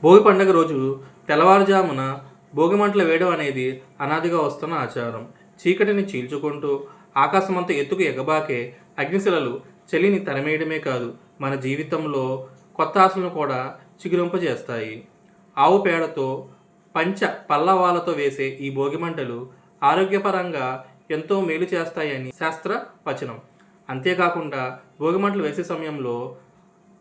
భోగి పండుగ రోజు తెల్లవారుజామున భోగి మంటలు వేయడం అనేది అనాదిగా వస్తున్న ఆచారం. చీకటిని చీల్చుకుంటూ ఆకాశమంత ఎత్తుకు ఎగబాకే అగ్నిశిలలు చలిని తరిమేయడమే కాదు, మన జీవితంలో కొత్త ఆశలను కూడా చిగురింపజేస్తాయి. ఆవు పేడతో పంచ పల్లవాలతో వేసే ఈ భోగి మంటలు ఆరోగ్యపరంగా ఎంతో మేలు చేస్తాయని శాస్త్ర వచనం. అంతేకాకుండా భోగి మంటలు వేసే సమయంలో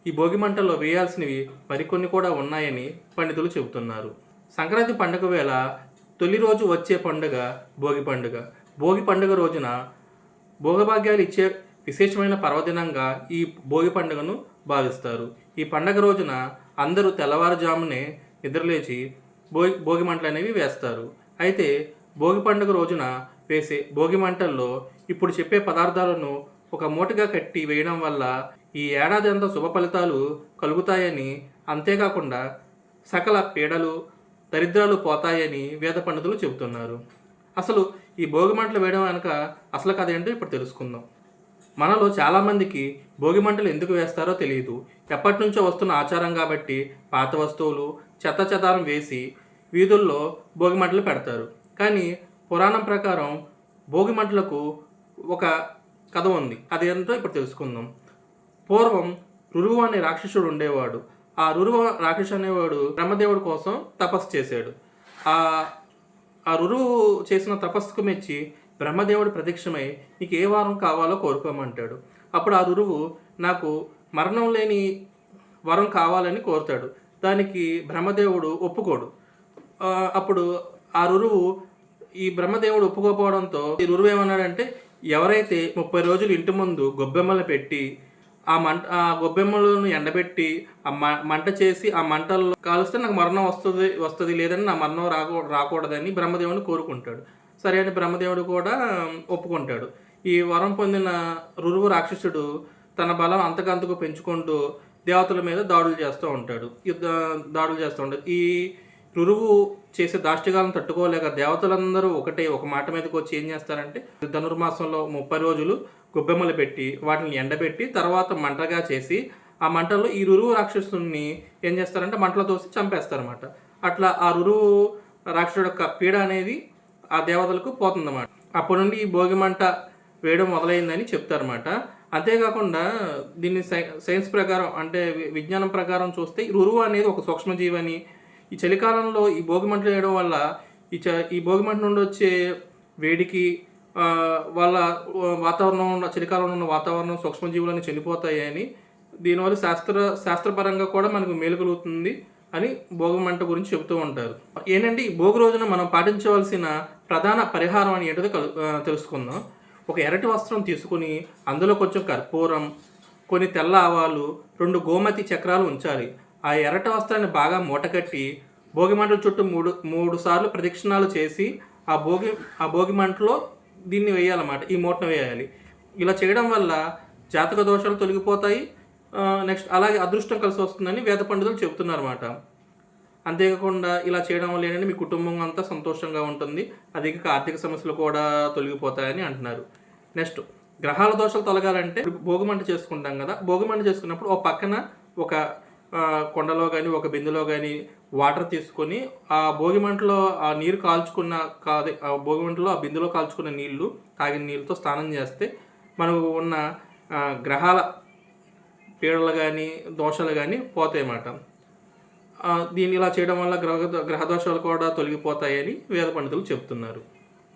ఈ భోగి మంటల్లో వేయాల్సినవి మరికొన్ని కూడా ఉన్నాయని పండితులు చెబుతున్నారు. సంక్రాంతి పండుగ వేళ తొలి రోజు వచ్చే పండుగ భోగి పండుగ. భోగి పండుగ రోజున భోగభాగ్యాలు ఇచ్చే విశేషమైన పర్వదినంగా ఈ భోగి పండుగను భావిస్తారు. ఈ పండుగ రోజున అందరూ తెల్లవారుజామునే నిద్రలేచి భోగి మంటలు అనేవి వేస్తారు. అయితే భోగి పండుగ రోజున వేసే భోగి మంటల్లో ఇప్పుడు చెప్పే పదార్థాలను ఒక మూటగా కట్టి వేయడం వల్ల ఈ ఏడాది అంతా శుభ ఫలితాలు కలుగుతాయని, అంతేకాకుండా సకల పీడలు దరిద్రాలు పోతాయని వేద పండితులు చెబుతున్నారు. అసలు ఈ భోగి మంటలు వేయడం వెనక అసలు కథ ఏంటో ఇప్పుడు తెలుసుకుందాం. మనలో చాలామందికి భోగి మంటలు ఎందుకు వేస్తారో తెలియదు. ఎప్పటి నుంచో వస్తున్న ఆచారం కాబట్టి పాత వస్తువులు చెత్త చెదారం వేసి వీధుల్లో భోగి మంటలు పెడతారు. కానీ పురాణం ప్రకారం భోగి మంటలకు ఒక కథ ఉంది. అదేంటో ఇప్పుడు తెలుసుకుందాం. పూర్వం రురువు అనే రాక్షసుడు ఉండేవాడు. ఆ రురువు రాక్షసు అనేవాడు బ్రహ్మదేవుడి కోసం తపస్సు చేశాడు. ఆ రురువు చేసిన తపస్సుకు మెచ్చి బ్రహ్మదేవుడు ప్రత్యక్షమై నీకు ఏ వరం కావాలో కోరుకోమంటాడు. అప్పుడు ఆ రురువు నాకు మరణం లేని వరం కావాలని కోరుతాడు. దానికి బ్రహ్మదేవుడు ఒప్పుకోడు. అప్పుడు ఆ రురువు ఈ బ్రహ్మదేవుడు ఒప్పుకోకపోవడంతో ఈ రురువు ఏమన్నాడంటే, ఎవరైతే 30 రోజులు ఇంటి ముందు గొబ్బెమ్మలు పెట్టి ఆ గొబ్బెమ్మలను ఎండబెట్టి ఆ మంట చేసి ఆ మంటల్లో కాలుస్తే నాకు మరణం వస్తుంది లేదని నా మరణం రాకూడదని బ్రహ్మదేవుని కోరుకుంటాడు. సరే అని బ్రహ్మదేవుడు కూడా ఒప్పుకుంటాడు. ఈ వరం పొందిన రురువు రాక్షసుడు తన బలం అంతకంతకు పెంచుకుంటూ దేవతల మీద దాడులు చేస్తూ ఉంటాడు. ఈ రురువు చేసే దాష్టికాలను తట్టుకోలేక దేవతలందరూ ఒక మాట మీదకి వచ్చి ఏం చేస్తారంటే, ధనుర్మాసంలో 30 రోజులు గొబ్బెమ్మలు పెట్టి వాటిని ఎండబెట్టి తర్వాత మంటగా చేసి ఆ మంటల్లో ఈ రురువు రాక్షసుని ఏం చేస్తారంటే మంటలో తోసి చంపేస్తారన్నమాట. అట్లా ఆ రురువు రాక్షసుడు యొక్క పీడ అనేది ఆ దేవతలకు పోతుందన్నమాట. అప్పటి నుండి ఈ భోగి మంట వేయడం మొదలైందని చెప్తారన్నమాట. అంతేకాకుండా దీన్ని సైన్స్ ప్రకారం అంటే విజ్ఞానం ప్రకారం చూస్తే ఈ రురువు అనేది ఒక సూక్ష్మజీవి అని, ఈ చలికాలంలో ఈ భోగి మంటలు వేయడం వల్ల ఈ భోగి మంట నుండి వచ్చే వేడికి వాళ్ళ చలికాలంలో ఉన్న వాతావరణం సూక్ష్మజీవులని చనిపోతాయని, దీనివల్ల శాస్త్రపరంగా కూడా మనకు మేలు కలుగుతుంది అని భోగి మంట గురించి చెబుతూ ఉంటారు. ఏంటంటే ఈ భోగి రోజున మనం పాటించవలసిన ప్రధాన పరిహారం అని ఏంటో తెలుసుకుందాం. ఒక ఎర్రటి వస్త్రం తీసుకుని అందులో కొంచెం కర్పూరం, కొన్ని తెల్ల ఆవాలు, 2 గోమతి చక్రాలు ఉంచాలి. ఆ ఎర్రటి వస్త్రాన్ని బాగా మూటకట్టి భోగి మంటల చుట్టూ మూడు సార్లు ప్రదక్షిణాలు చేసి ఆ భోగి మంటలో దీన్ని వేయాలన్నమాట. ఈ మూటను వేయాలి. ఇలా చేయడం వల్ల జాతక దోషాలు తొలగిపోతాయి. నెక్స్ట్ అలాగే అదృష్టం కలిసి వస్తుందని వేద పండితులు చెబుతున్నారన్నమాట. అంతేకాకుండా ఇలా చేయడం వల్ల ఏంటంటే మీ కుటుంబం అంతా సంతోషంగా ఉంటుంది. అదే ఆర్థిక సమస్యలు కూడా తొలగిపోతాయని అంటున్నారు. నెక్స్ట్ గ్రహాల దోషాలు తొలగాలంటే భోగి మంట చేసుకుంటాం కదా. భోగి మంట చేసుకున్నప్పుడు ఒక పక్కన ఒక కొండలో కానీ ఒక బిందులో కానీ వాటర్ తీసుకొని ఆ భోగి మంటలో ఆ నీరు ఆ భోగి మంటలో ఆ బిందులో కాల్చుకున్న నీళ్లు తాగిన నీళ్ళతో స్నానం చేస్తే మనకు ఉన్న గ్రహాల పీడలు కానీ దోషాలు కానీ పోతాయన్నమాట. దీన్ని ఇలా చేయడం వల్ల గ్రహ దోషాలు కూడా తొలగిపోతాయని వేద పండితులు చెప్తున్నారు.